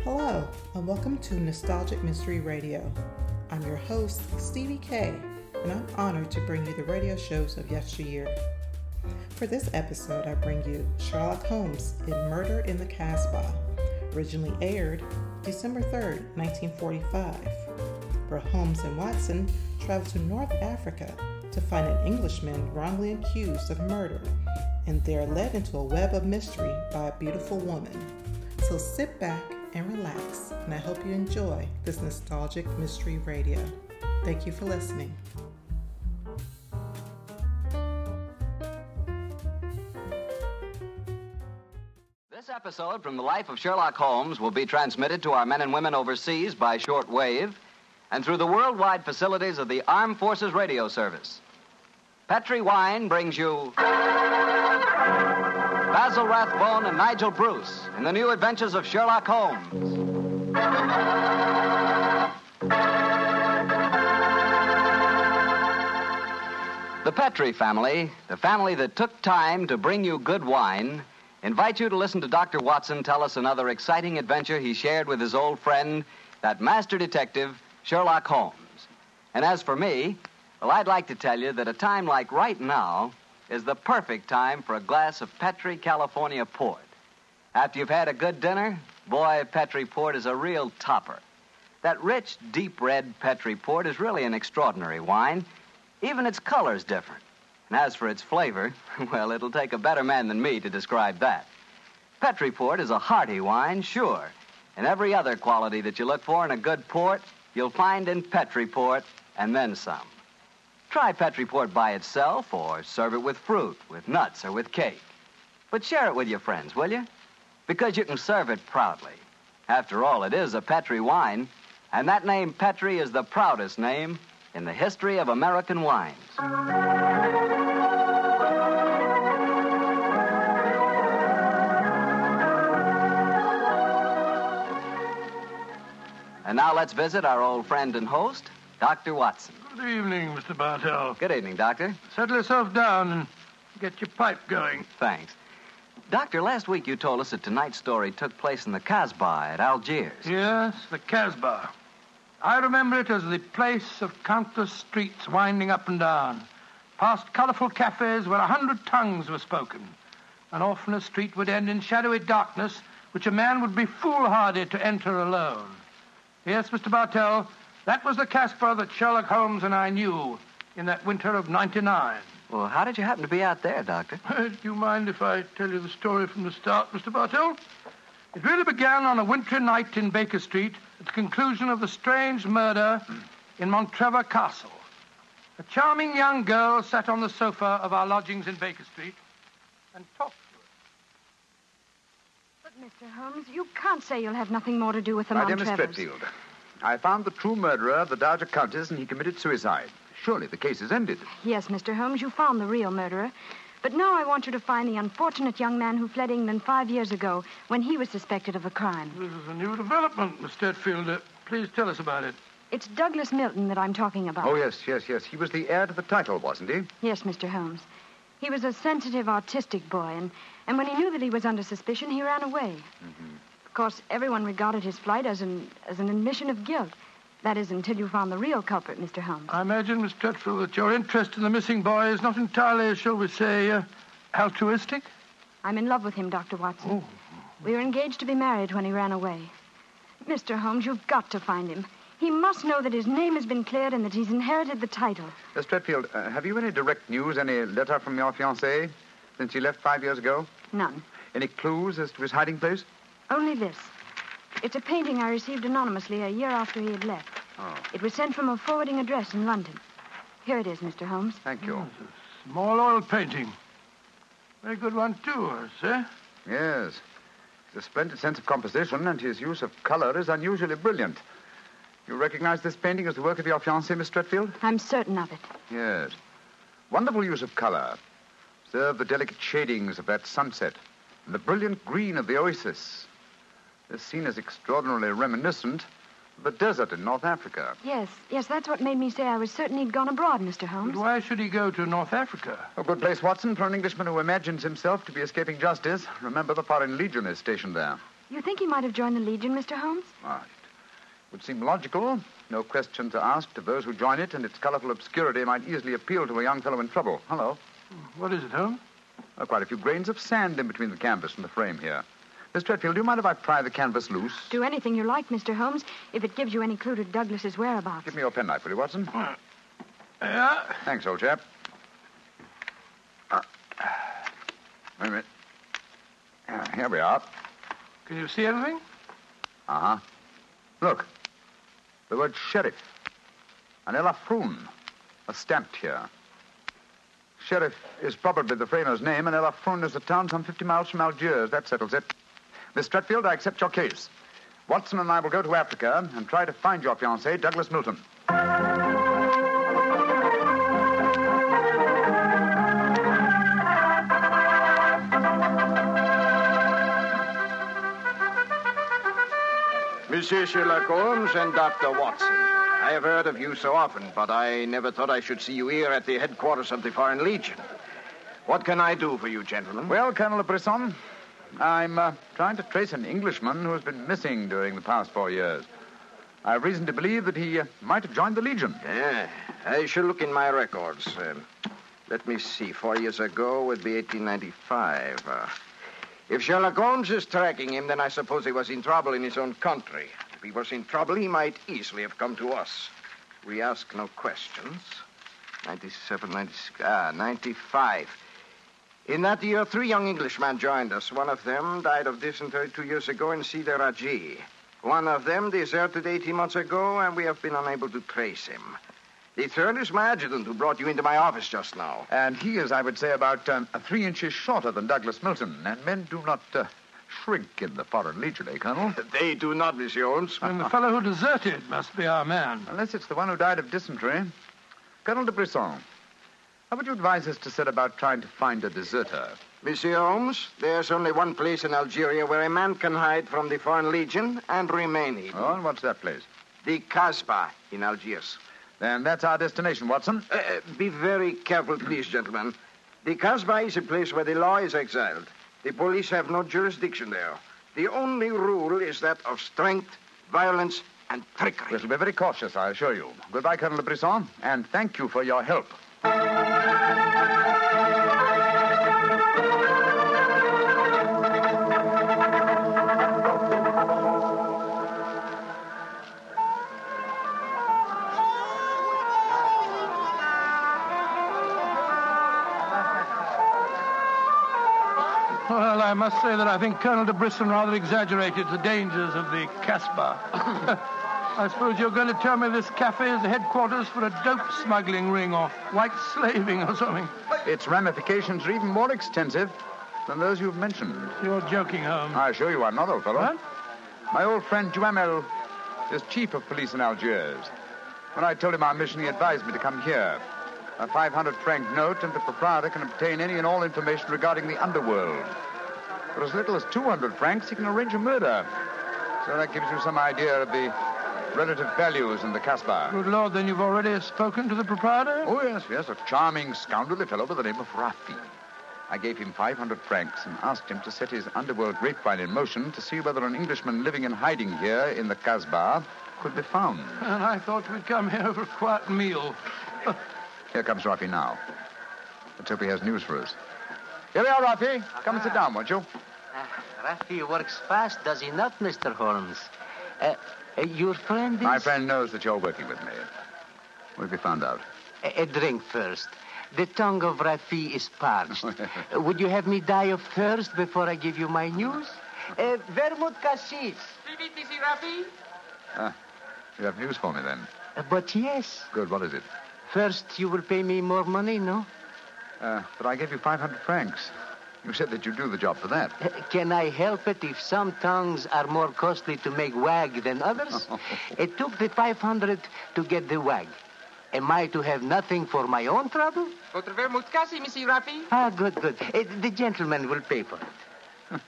Hello, and welcome to Nostalgic Mystery Radio. I'm your host, Stevie K, and I'm honored to bring you the radio shows of yesteryear. For this episode, I bring you Sherlock Holmes in Murder in the Casbah, originally aired December 3rd, 1945, where Holmes and Watson travel to North Africa to find an Englishman wrongly accused of murder, and they're led into a web of mystery by a beautiful woman. So sit back and relax, and I hope you enjoy this nostalgic mystery radio. Thank you for listening. This episode from the life of Sherlock Holmes will be transmitted to our men and women overseas by short wave and through the worldwide facilities of the Armed Forces Radio Service. Petri Wine brings you Basil Rathbone and Nigel Bruce in the new Adventures of Sherlock Holmes. The Petri family, the family that took time to bring you good wine, invite you to listen to Dr. Watson tell us another exciting adventure he shared with his old friend, that master detective, Sherlock Holmes. And as for me, well, I'd like to tell you that a time like right now is the perfect time for a glass of Petri California Port. After you've had a good dinner, boy, Petri Port is a real topper. That rich, deep red Petri Port is really an extraordinary wine. Even its color's different. And as for its flavor, well, it'll take a better man than me to describe that. Petri Port is a hearty wine, sure. And every other quality that you look for in a good port, you'll find in Petri Port, and then some. Try Petri Port by itself, or serve it with fruit, with nuts, or with cake. But share it with your friends, will you? Because you can serve it proudly. After all, it is a Petri wine, and that name Petri is the proudest name in the history of American wines. And now let's visit our old friend and host, Dr. Watson. Good evening, Mr. Bartell. Good evening, Doctor. Settle yourself down and get your pipe going. Thanks. Doctor, last week you told us that tonight's story took place in the Casbah at Algiers. Yes, the Casbah. I remember it as the place of countless streets winding up and down, past colorful cafes where 100 tongues were spoken. And often a street would end in shadowy darkness, which a man would be foolhardy to enter alone. Yes, Mr. Bartell, that was the Casbah that Sherlock Holmes and I knew in that winter of '99. Well, how did you happen to be out there, Doctor? Do you mind if I tell you the story from the start, Mr. Bartell? It really began on a wintry night in Baker Street at the conclusion of the strange murder in Montrevor Castle. A charming young girl sat on the sofa of our lodgings in Baker Street and talked to us. But, Mr. Holmes, you can't say you'll have nothing more to do with the My dear Miss Montrevors. Stretfield, I found the true murderer of the Dowager Countess, and he committed suicide. Surely the case is ended. Yes, Mr. Holmes, you found the real murderer. But now I want you to find the unfortunate young man who fled England 5 years ago when he was suspected of a crime. This is a new development, Miss Stretfield. Please tell us about it. It's Douglas Milton that I'm talking about. Oh, yes. He was the heir to the title, wasn't he? Yes, Mr. Holmes. He was a sensitive, artistic boy, and when he knew that he was under suspicion, he ran away. Mm-hmm. Of course, everyone regarded his flight as an admission of guilt. That is, until you found the real culprit, Mr. Holmes. I imagine, Miss Stretfield, that your interest in the missing boy is not entirely, shall we say, altruistic? I'm in love with him, Dr. Watson. Oh. We were engaged to be married when he ran away. Mr. Holmes, you've got to find him. He must know that his name has been cleared and that he's inherited the title. Stretfield, have you any direct news, any letter from your fiancé since he left 5 years ago? None. Any clues as to his hiding place? Only this. It's a painting I received anonymously a year after he had left. Oh. It was sent from a forwarding address in London. Here it is, Mr. Holmes. Thank you. It's a small oil painting. Very good one, too, I say. Yes. He's a splendid sense of composition, and his use of color is unusually brilliant. You recognize this painting as the work of your fiancé, Miss Stretfield? I'm certain of it. Yes. Wonderful use of color. Observe the delicate shadings of that sunset and the brilliant green of the oasis. This scene is extraordinarily reminiscent of the desert in North Africa. Yes, that's what made me say I was certain he'd gone abroad, Mr. Holmes. But why should he go to North Africa? A good place, Watson, for an Englishman who imagines himself to be escaping justice. Remember, the Foreign Legion is stationed there. You think he might have joined the Legion, Mr. Holmes? Ah, it would seem logical. No question to ask to those who join it, and its colorful obscurity might easily appeal to a young fellow in trouble. Hello. What is it, Holmes? Oh, quite a few grains of sand in between the canvas and the frame here. Miss Tretfield, do you mind if I pry the canvas loose? Do anything you like, Mr. Holmes, if it gives you any clue to Douglas's whereabouts. Give me your penknife, will you, Watson? Yeah? Thanks, old chap. Wait a minute. Here we are. Can you see anything? Uh-huh. Look. The word sheriff. And Ella Froon are stamped here. Sheriff is probably the framer's name, and Ella Froon is a town some 50 miles from Algiers. That settles it. Miss Tretfield, I accept your case. Watson and I will go to Africa and try to find your fiancé, Douglas Milton. Monsieur Sherlock Holmes and Dr. Watson. I have heard of you so often, but I never thought I should see you here at the headquarters of the Foreign Legion. What can I do for you, gentlemen? Well, Colonel Brisson, I'm trying to trace an Englishman who has been missing during the past 4 years. I have reason to believe that he might have joined the Legion. Yeah, I shall look in my records. Let me see. 4 years ago would be 1895. If Sherlock Holmes is tracking him, then I suppose he was in trouble in his own country. If he was in trouble, he might easily have come to us. We ask no questions. 97, 96, 95. In that year, 3 young Englishmen joined us. One of them died of dysentery 2 years ago in Cedar Raji. One of them deserted 18 months ago, and we have been unable to trace him. The third is my adjutant, who brought you into my office just now. And he is, I would say, about 3 inches shorter than Douglas Milton. And men do not shrink in the Foreign Legion, eh, Colonel? They do not, Monsieur Holmes. And the fellow who deserted must be our man. Unless it's the one who died of dysentery. Colonel de Brisson, how would you advise us to set about trying to find a deserter? Monsieur Holmes, there's only one place in Algeria where a man can hide from the Foreign Legion and remain hidden. Oh, and what's that place? The Casbah in Algiers. Then that's our destination, Watson. Be very careful, please, gentlemen. The Casbah is a place where the law is exiled. The police have no jurisdiction there. The only rule is that of strength, violence, and trickery. We shall be very cautious, I assure you. Goodbye, Colonel de Brisson, and thank you for your help. Well, I must say that I think Colonel de Brisson rather exaggerated the dangers of the Casbah. I suppose you're going to tell me this cafe is the headquarters for a dope smuggling ring or white slaving or something. Its ramifications are even more extensive than those you've mentioned. You're joking, Holmes. I assure you I'm not, old fellow. What? My old friend Duhamel is chief of police in Algiers. When I told him our mission, he advised me to come here. A 500-franc note, and the proprietor can obtain any and all information regarding the underworld. For as little as 200 francs, he can arrange a murder. So that gives you some idea of the relative values in the Casbah. Good Lord, then you've already spoken to the proprietor? Oh, yes, a charming, scoundrelly fellow by the name of Rafi. I gave him 500 francs and asked him to set his underworld grapevine in motion to see whether an Englishman living and hiding here in the Casbah could be found. And I thought we'd come here for a quiet meal. Here comes Rafi now. Let's hope he has news for us. Here we are, Rafi. Come and sit down, won't you? Rafi works fast, does he not, Mr. Holmes? Your friend is... My friend knows that you're working with me. We'll be found out. A drink first. The tongue of Rafi is parched. Would you have me die of thirst before I give you my news? Vermouth cassis. You have news for me, then? But yes. Good, what is it? First, you will pay me more money, no? But I gave you 500 francs. You said that you'd do the job for that. Can I help it if some tongues are more costly to make wag than others? It took the 500 to get the wag. Am I to have nothing for my own trouble? Votre vermouth cassis, Monsieur Rafi. Ah, good. The gentleman will pay for it.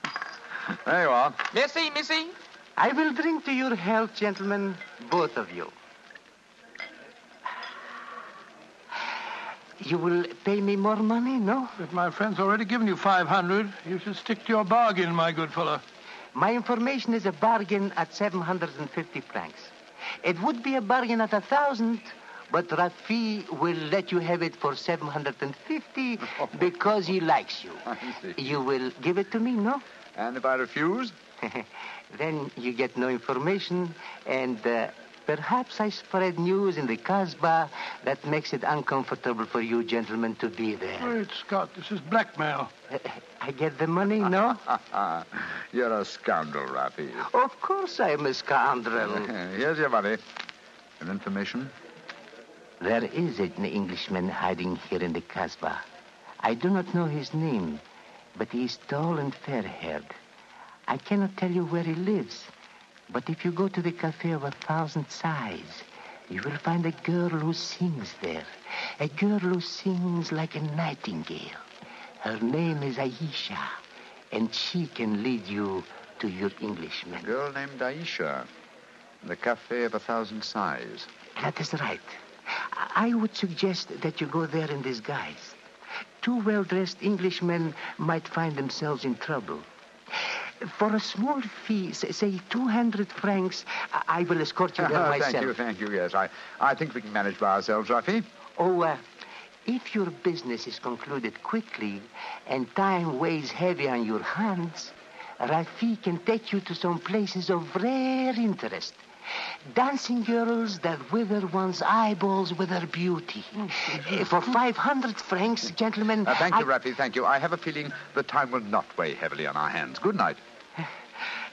There you are. Merci, Missy. I will drink to your health, gentlemen, both of you. You will pay me more money, no? If my friend's already given you 500, you should stick to your bargain, my good fellow. My information is a bargain at 750 francs. It would be a bargain at 1,000, but Rafi will let you have it for 750 because he likes you. I see. You will give it to me, no? And if I refuse? Then you get no information, and perhaps I spread news in the Casbah that makes it uncomfortable for you gentlemen to be there. Great Scott, this is blackmail. I get the money, no? You're a scoundrel, Rafi. Of course I'm a scoundrel. Here's your money. And information? There is an Englishman hiding here in the Casbah. I do not know his name, but he is tall and fair-haired. I cannot tell you where he lives, but if you go to the Cafe of 1,000 Sighs, you will find a girl who sings there. A girl who sings like a nightingale. Her name is Aisha, and she can lead you to your Englishman. A girl named Aisha. The Cafe of 1,000 Sighs. That is right. I would suggest that you go there in disguise. Two well-dressed Englishmen might find themselves in trouble. For a small fee, say 200 francs, I will escort you there myself. Thank you, yes. I think we can manage by ourselves, Rafi. Oh, if your business is concluded quickly and time weighs heavy on your hands, Rafi can take you to some places of rare interest. Dancing girls that wither one's eyeballs with their beauty. For 500 francs, gentlemen... Thank you, Rafi, thank you. I have a feeling the time will not weigh heavily on our hands. Good night.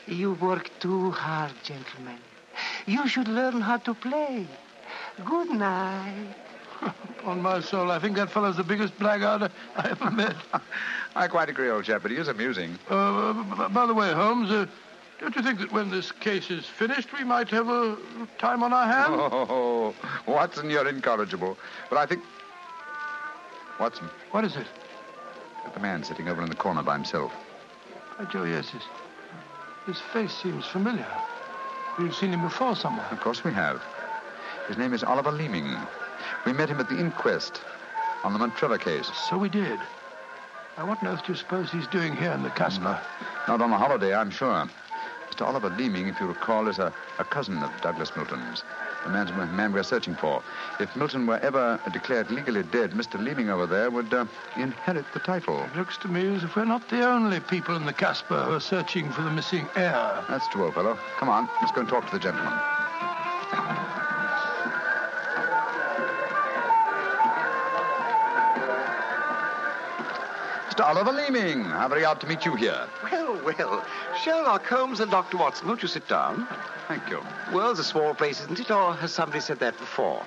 You work too hard, gentlemen. You should learn how to play. Good night. On my soul, I think that fellow's the biggest blackguard I ever met. I quite agree, old chap, but he is amusing. By the way, Holmes, don't you think that when this case is finished, we might have a time on our hands? Oh, Watson, you're incorrigible. But I think... Watson. What is it? The man sitting over in the corner by himself. By Joe, yes, his face seems familiar. We've seen him before somewhere. Of course we have. His name is Oliver Leeming. We met him at the inquest on the Montrella case. So we did. Now, what on earth do you suppose he's doing here in the Casbah? Not on a holiday, I'm sure. Mr. Oliver Leeming, if you recall, is a cousin of Douglas Milton's, the man we're searching for. If Milton were ever declared legally dead, Mr. Leeming over there would inherit the title. It looks to me as if we're not the only people in the Casbah who are searching for the missing heir. That's true, old fellow. Come on, let's go and talk to the gentleman. Mr. Oliver Leeming, how very odd to meet you here. Well. Sherlock Holmes and Dr. Watson, won't you sit down? Thank you. World's a small place, isn't it? Or has somebody said that before?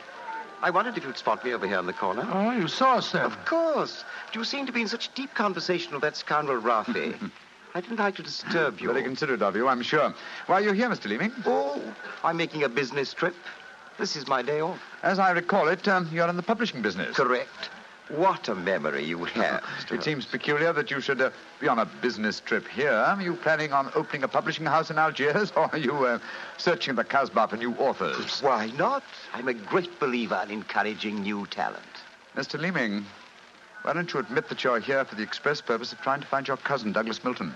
I wondered if you'd spot me over here in the corner. Oh, you saw us then? Of course. But you seemed to be in such deep conversation with that scoundrel Rafi. I didn't like to disturb you. Very considerate of you, I'm sure. Why are you here, Mr. Leeming? Oh, I'm making a business trip. This is my day off. As I recall it, you're in the publishing business. Correct. What a memory you have. It seems peculiar that you should be on a business trip here. Are you planning on opening a publishing house in Algiers, or are you searching the Casbah for new authors? Why not? I'm a great believer in encouraging new talent. Mr. Leeming, why don't you admit that you're here for the express purpose of trying to find your cousin, Douglas Milton?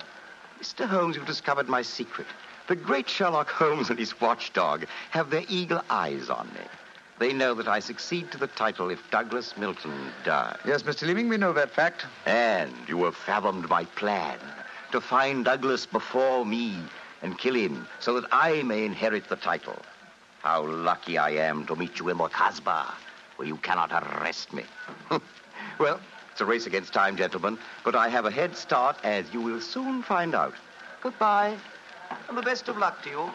Mr. Holmes, you've discovered my secret. The great Sherlock Holmes and his watchdog have their eagle eyes on me. They know that I succeed to the title if Douglas Milton dies. Yes, Mr. Leeming, we know that fact. And you have fathomed my plan to find Douglas before me and kill him so that I may inherit the title. How lucky I am to meet you in the Casbah, where you cannot arrest me. Well, it's a race against time, gentlemen, but I have a head start, as you will soon find out. Goodbye, and the best of luck to you.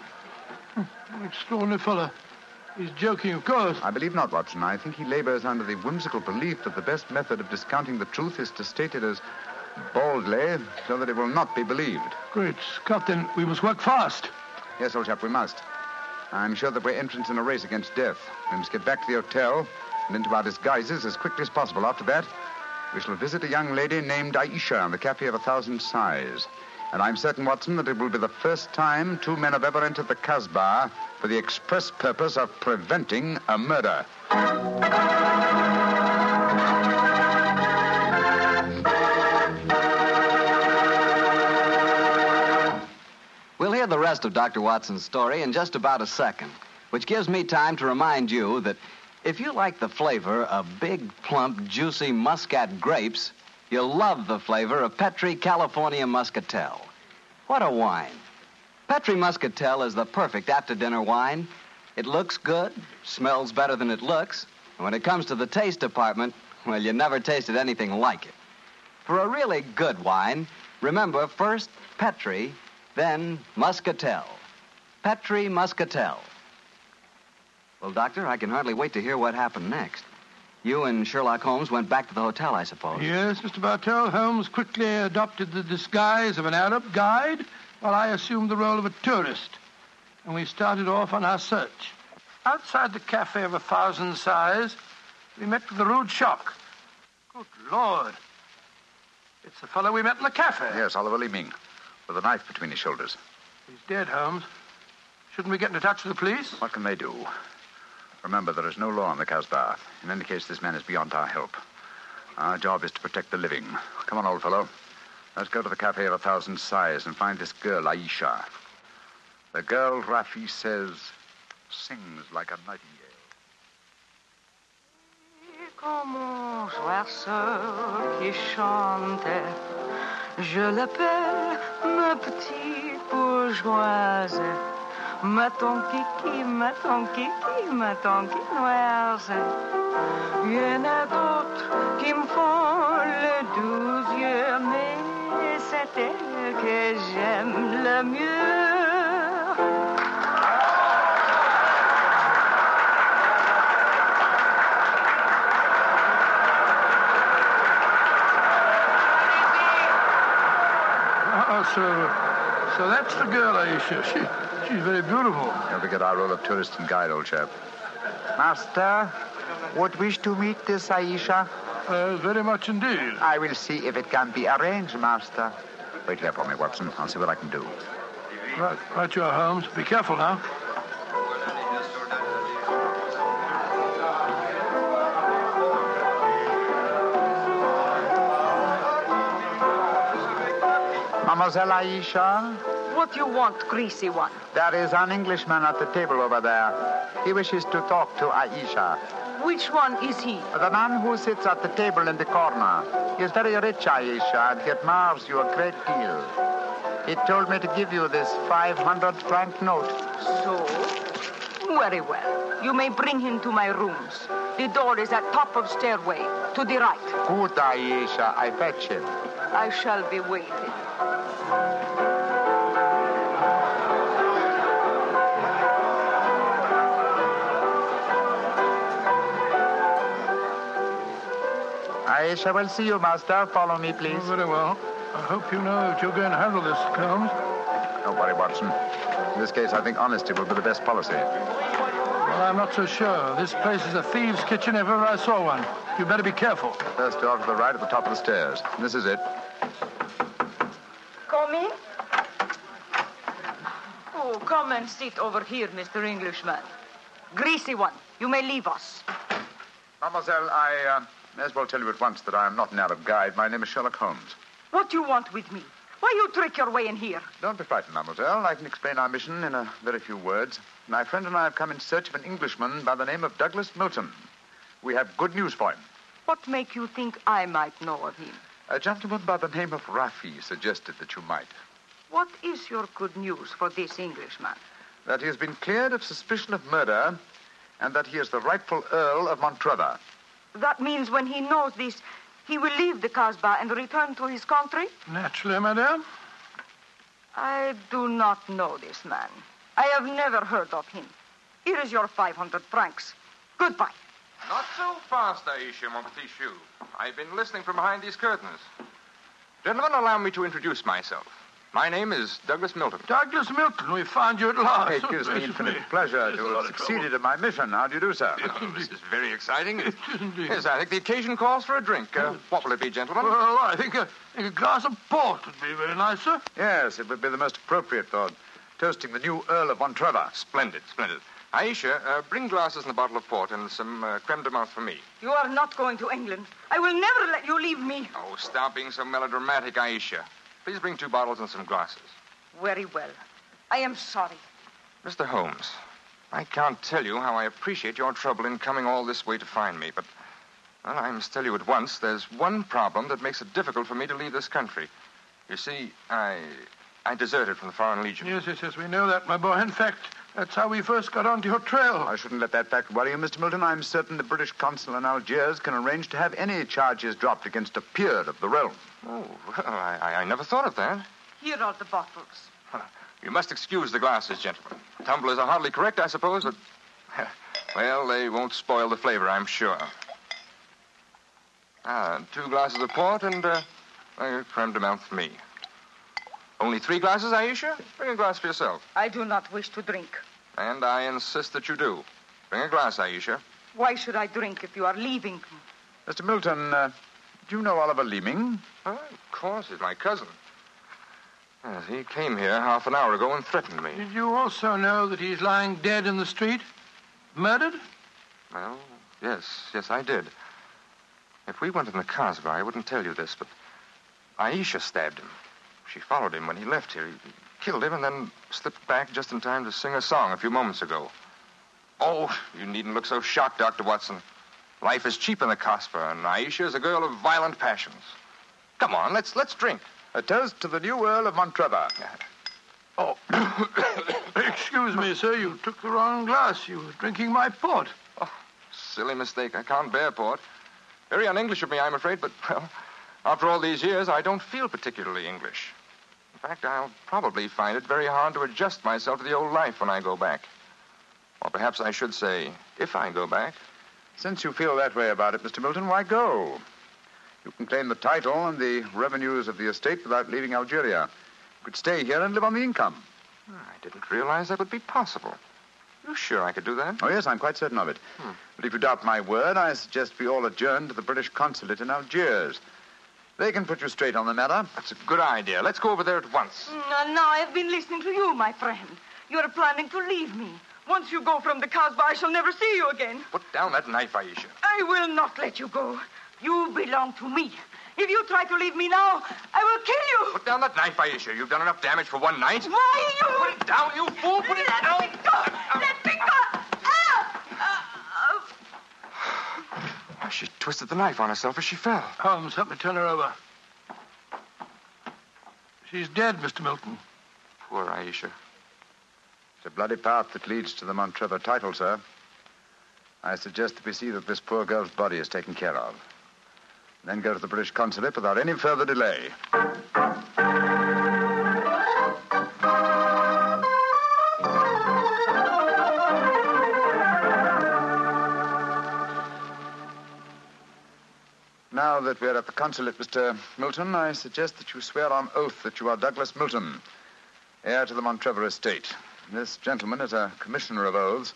Extraordinary fellow. He's joking, of course. I believe not, Watson. I think he labors under the whimsical belief that the best method of discounting the truth is to state it as boldly so that it will not be believed. Great Scott, then we must work fast. Yes, old chap, we must. I'm sure that we're entrants in a race against death. We must get back to the hotel and into our disguises as quickly as possible. After that, we shall visit a young lady named Aisha in the Cafe of 1,000 Sighs. And I'm certain, Watson, that it will be the first time two men have ever entered the Casbah for the express purpose of preventing a murder. rest of Dr. Watson's story in just about a second, which gives me time to remind you that if you like the flavor of big, plump, juicy Muscat grapes, you'll love the flavor of Petri California Muscatel. What a wine. Petri Muscatel is the perfect after-dinner wine. It looks good, smells better than it looks, and when it comes to the taste department, well, you never tasted anything like it. For a really good wine, remember first Petri, then Muscatel. Petri Muscatel. Well, Doctor, I can hardly wait to hear what happened next. You and Sherlock Holmes went back to the hotel, I suppose. Yes, Mr. Bartell. Holmes quickly adopted the disguise of an Arab guide, while I assumed the role of a tourist. And we started off on our search. Outside the Cafe of 1,000 Sighs, we met with a rude shock. Good Lord. It's the fellow we met in the cafe. Yes, Oliver Leeming, with a knife between his shoulders. He's dead, Holmes. Shouldn't we get into touch with the police? What can they do? Remember, there is no law in the Casbah. In any case, this man is beyond our help. Our job is to protect the living. Come on, old fellow. Let's go to the Cafe of 1,000 Sighs and find this girl, Aisha. The girl, Rafi says, sings like a nightingale. Comme mon oiseau qui chante, je l'appelle ma petite bourgeoise. Ma ton kiki, ma ton kiki, ma ton quinoise. Il y en a d'autres qui me font le doux yeux, mais c'est elle que j'aime le mieux. So that's the girl, Aisha. She's very beautiful. Don't forget our role of tourist and guide, old chap. Master, would wish to meet this Aisha? Very much indeed. I will see if it can be arranged, Master. Wait here for me, Watson. I'll see what I can do. Right you are, Holmes. Be careful now. Mademoiselle Aisha? What do you want, greasy one? There is an Englishman at the table over there. He wishes to talk to Aisha. Which one is he? The man who sits at the table in the corner. He is very rich, Aisha, and he admires you a great deal. He told me to give you this 500-franc note. So? Very well. You may bring him to my rooms. The door is at top of stairway, to the right. Good, Aisha. I fetch him. I shall be waiting. Aisha will see you, Master. Follow me, please. Oh, very well. I hope you know that you're going to handle this, Holmes. Don't worry, Watson. In this case, I think honesty will be the best policy. Well, I'm not so sure. This place is a thieves' kitchen if ever I saw one. You better be careful. First door to the right at the top of the stairs. This is it. Come in. Oh, come and sit over here, Mr. Englishman. Greasy one, you may leave us. Mademoiselle, I may as well tell you at once that I am not an Arab guide. My name is Sherlock Holmes. What do you want with me? Why you trick your way in here? Don't be frightened, mademoiselle. I can explain our mission in a very few words. My friend and I have come in search of an Englishman by the name of Douglas Milton. We have good news for him. What make you think I might know of him? A gentleman by the name of Rafi suggested that you might. What is your good news for this Englishman? That he has been cleared of suspicion of murder and that he is the rightful Earl of Montrevor. That means when he knows this, he will leave the Casbah and return to his country? Naturally, madame. I do not know this man. I have never heard of him. Here is your 500 francs. Goodbye. Not so fast, Aisha, mon petit chou. I've been listening from behind these curtains. Gentlemen, allow me to introduce myself. My name is Douglas Milton. Douglas Milton, we found you at last. It gives me infinite pleasure to have succeeded in my mission. How do you do, sir? Oh, this is very exciting. Yes, I think the occasion calls for a drink. What will it be, gentlemen? Well, I think a glass of port would be very nice, sir. Yes, it would be the most appropriate for toasting the new Earl of Montrevor. Splendid, splendid. Aisha, bring glasses and a bottle of port and some creme de menthe for me. You are not going to England. I will never let you leave me. Oh, stop being so melodramatic, Aisha. Please bring 2 bottles and some glasses. Very well. I am sorry. Mr. Holmes, I can't tell you how I appreciate your trouble in coming all this way to find me, but well, I must tell you at once, there's one problem that makes it difficult for me to leave this country. You see, I deserted from the Foreign Legion. Yes, we know that, my boy. In fact, that's how we first got onto your trail. I shouldn't let that fact worry you, Mr. Milton. I'm certain the British consul in Algiers can arrange to have any charges dropped against a peer of the realm. Oh, well, I never thought of that. Here are the bottles. You must excuse the glasses, gentlemen. Tumblers are hardly correct, I suppose, but... well, they won't spoil the flavor, I'm sure. 2 glasses of port and a creme de menthe for me. Only 3 glasses, Aisha? Bring a glass for yourself. I do not wish to drink. And I insist that you do. Bring a glass, Aisha. Why should I drink if you are leaving? Mr. Milton, do you know Oliver Leeming? Oh, of course, he's my cousin. Yes, he came here half an hour ago and threatened me. Did you also know that he's lying dead in the street? Murdered? Well, yes, I did. If we went in the Casbah, I wouldn't tell you this, but Aisha stabbed him. She followed him when he left here. He killed him and then slipped back just in time to sing a song a few moments ago. Oh, you needn't look so shocked, Dr. Watson. Life is cheap in the Casbah, and Aisha is a girl of violent passions. Come on, let's drink. A toast to the new Earl of Montrevor. Oh, excuse me, sir. You took the wrong glass. You were drinking my port. Oh, silly mistake. I can't bear port. Very un-English of me, I'm afraid, but, well, after all these years, I don't feel particularly English. In fact, I'll probably find it very hard to adjust myself to the old life when I go back. Or perhaps I should say, if I go back. Since you feel that way about it, Mr. Milton, why go? You can claim the title and the revenues of the estate without leaving Algeria. You could stay here and live on the income. I didn't realize that would be possible. You sure I could do that? Oh, yes, I'm quite certain of it. But if you doubt my word, I suggest we all adjourn to the British consulate in Algiers. They can put you straight on the matter. That's a good idea. Let's go over there at once. Now I have been listening to you, my friend. You're planning to leave me. Once you go from the Casbah, I shall never see you again. Put down that knife, Aisha. I will not let you go. You belong to me. If you try to leave me now, I will kill you. Put down that knife, Aisha. You've done enough damage for one night. Why, you... Put it down, you fool. Put it down. Let me go. Let me go. She twisted the knife on herself as she fell. Holmes, help me turn her over. She's dead, Mr. Milton. Poor Aisha. It's a bloody path that leads to the Montrevor title, sir. I suggest that we see that this poor girl's body is taken care of. Then go to the British consulate without any further delay. Now that we're at the consulate, Mr. Milton, I suggest that you swear on oath that you are Douglas Milton, heir to the Montrevor estate. This gentleman is a commissioner of oaths.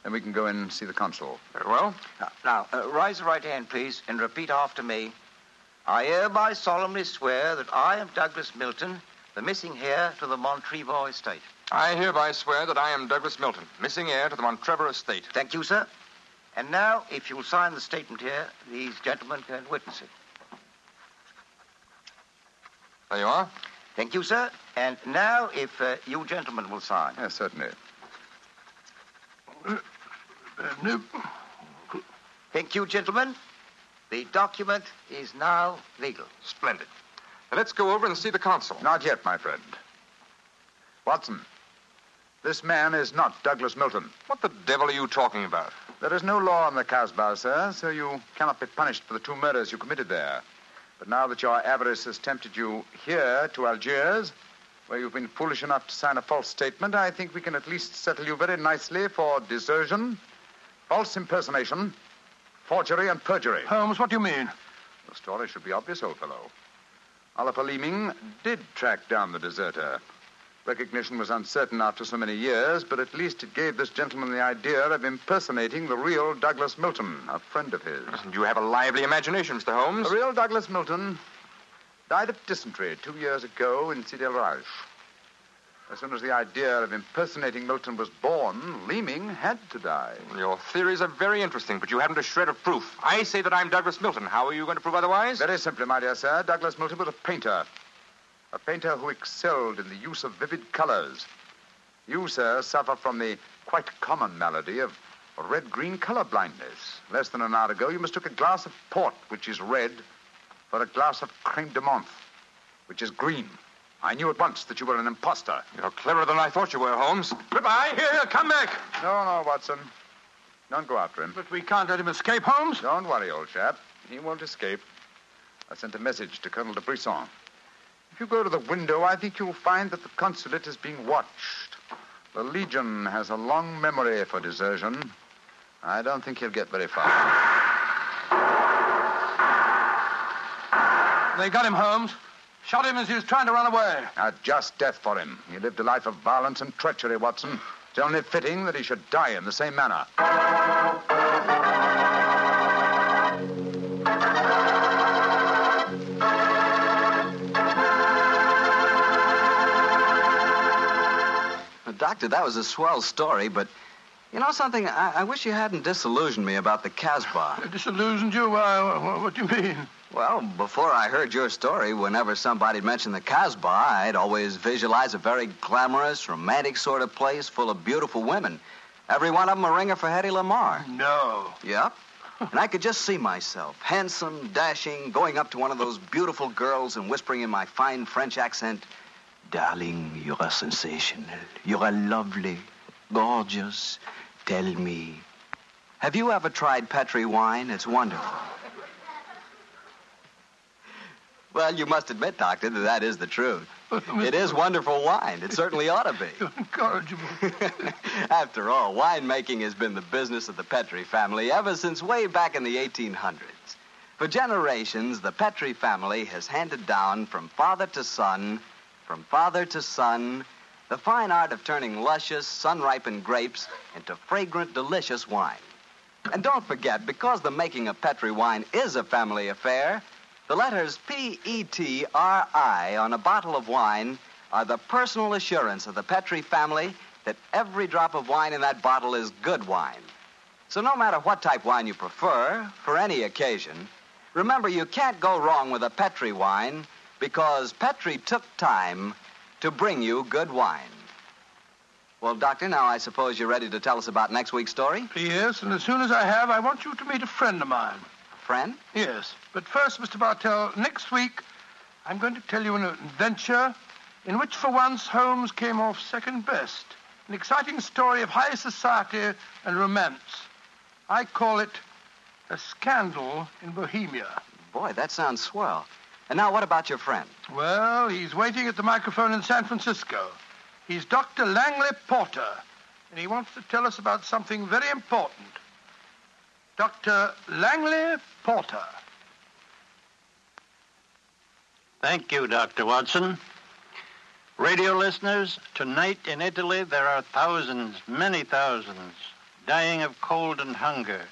Then we can go in and see the consul. Very well. Now, raise your right hand, please, and repeat after me. I hereby solemnly swear that I am Douglas Milton, the missing heir to the Montrevor estate. I hereby swear that I am Douglas Milton, missing heir to the Montrevor estate. Thank you, sir. And now, if you'll sign the statement here, these gentlemen can witness it. There you are. Thank you, sir. And now, if you gentlemen will sign. Yes, certainly. Thank you, gentlemen. The document is now legal. Splendid. Now, let's go over and see the consul. Not yet, my friend. Watson, this man is not Douglas Milton. What the devil are you talking about? There is no law in the Casbah, sir, so you cannot be punished for the 2 murders you committed there. But now that your avarice has tempted you here to Algiers, where you've been foolish enough to sign a false statement, I think we can at least settle you very nicely for desertion, false impersonation, forgery, and perjury. Holmes, what do you mean? The story should be obvious, old fellow. Oliver Leeming did track down the deserter. Recognition was uncertain after so many years, but at least it gave this gentleman the idea of impersonating the real Douglas Milton, a friend of his. You have a lively imagination, Mr. Holmes. The real Douglas Milton died of dysentery 2 years ago in Sidi El Raj. As soon as the idea of impersonating Milton was born, Leeming had to die. Your theories are very interesting, but you haven't a shred of proof. I say that I'm Douglas Milton. How are you going to prove otherwise? Very simply, my dear sir. Douglas Milton was a painter who excelled in the use of vivid colors. You, sir, suffer from the quite common malady of red-green color blindness. Less than an hour ago, you mistook a glass of port, which is red, for a glass of creme de menthe, which is green. I knew at once that you were an imposter. You're cleverer than I thought you were, Holmes. Goodbye. Here, come back. No, Watson. Don't go after him. But we can't let him escape, Holmes. Don't worry, old chap. He won't escape. I sent a message to Colonel de Brisson. If you go to the window, I think you'll find that the consulate is being watched. The Legion has a long memory for desertion. I don't think he'll get very far. They got him, Holmes. Shot him as he was trying to run away. A just death for him. He lived a life of violence and treachery, Watson. It's only fitting that he should die in the same manner. Doctor, that was a swell story, but you know something? I wish you hadn't disillusioned me about the Casbah. Disillusioned you? What do you mean? Well, before I heard your story, whenever somebody mentioned the Casbah, I'd always visualize a very glamorous, romantic sort of place full of beautiful women. Every one of them a ringer for Hedy Lamarr. No. Yep. And I could just see myself, handsome, dashing, going up to one of those beautiful girls and whispering in my fine French accent, "Darling, you're a sensational. You're a lovely, gorgeous. Tell me, have you ever tried Petri wine? It's wonderful." Well, you must admit, Doctor, that is the truth. It is wonderful wine. It certainly ought to be. You're incorrigible. After all, winemaking has been the business of the Petri family ever since way back in the 1800s. For generations, the Petri family has handed down from father to son, the fine art of turning luscious, sun-ripened grapes into fragrant, delicious wine. And don't forget, because the making of Petri wine is a family affair, the letters P-E-T-R-I on a bottle of wine are the personal assurance of the Petri family that every drop of wine in that bottle is good wine. So no matter what type wine you prefer, for any occasion, remember you can't go wrong with a Petri wine because Petri took time to bring you good wine. Well, Doctor, now I suppose you're ready to tell us about next week's story? Yes, and as soon as I have, I want you to meet a friend of mine. Friend? Yes. But first, Mr. Bartell, next week, I'm going to tell you an adventure in which, for once, Holmes came off second best. An exciting story of high society and romance. I call it A Scandal in Bohemia. Boy, that sounds swell. And now what about your friend? Well, he's waiting at the microphone in San Francisco. He's Dr. Langley Porter, and he wants to tell us about something very important. Dr. Langley Porter. Thank you, Dr. Watson. Radio listeners, tonight in Italy there are thousands, many thousands, dying of cold and hunger.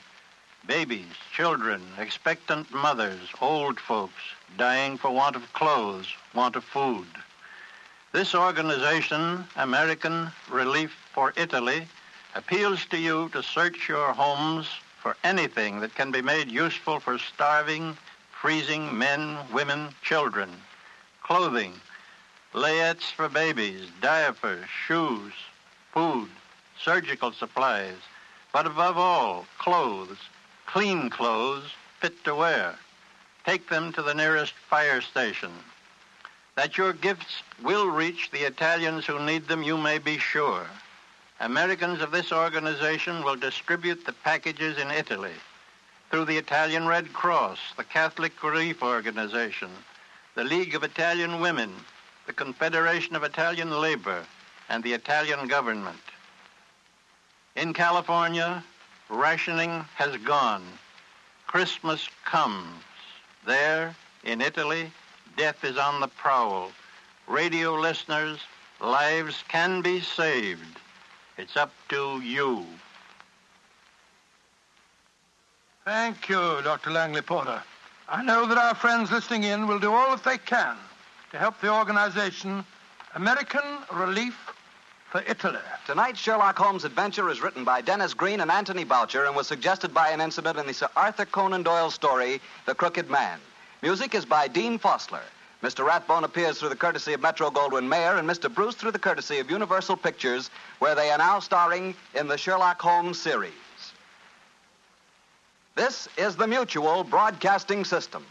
Babies, children, expectant mothers, old folks, dying for want of clothes, want of food. This organization, American Relief for Italy, appeals to you to search your homes for anything that can be made useful for starving, freezing men, women, children. Clothing, layettes for babies, diapers, shoes, food, surgical supplies, but above all, clothes, clean clothes, fit to wear. Take them to the nearest fire station. That your gifts will reach the Italians who need them, you may be sure. Americans of this organization will distribute the packages in Italy through the Italian Red Cross, the Catholic Relief Organization, the League of Italian Women, the Confederation of Italian Labor, and the Italian government. In California, rationing has gone. Christmas comes. There, in Italy, death is on the prowl. Radio listeners, lives can be saved. It's up to you. Thank you, Dr. Langley Porter. I know that our friends listening in will do all that they can to help the organization American Relief for Italy. Tonight's Sherlock Holmes adventure is written by Dennis Green and Anthony Boucher and was suggested by an incident in the Sir Arthur Conan Doyle story, The Crooked Man. Music is by Dean Fossler. Mr. Rathbone appears through the courtesy of Metro-Goldwyn-Mayer and Mr. Bruce through the courtesy of Universal Pictures, where they are now starring in the Sherlock Holmes series. This is the Mutual Broadcasting System.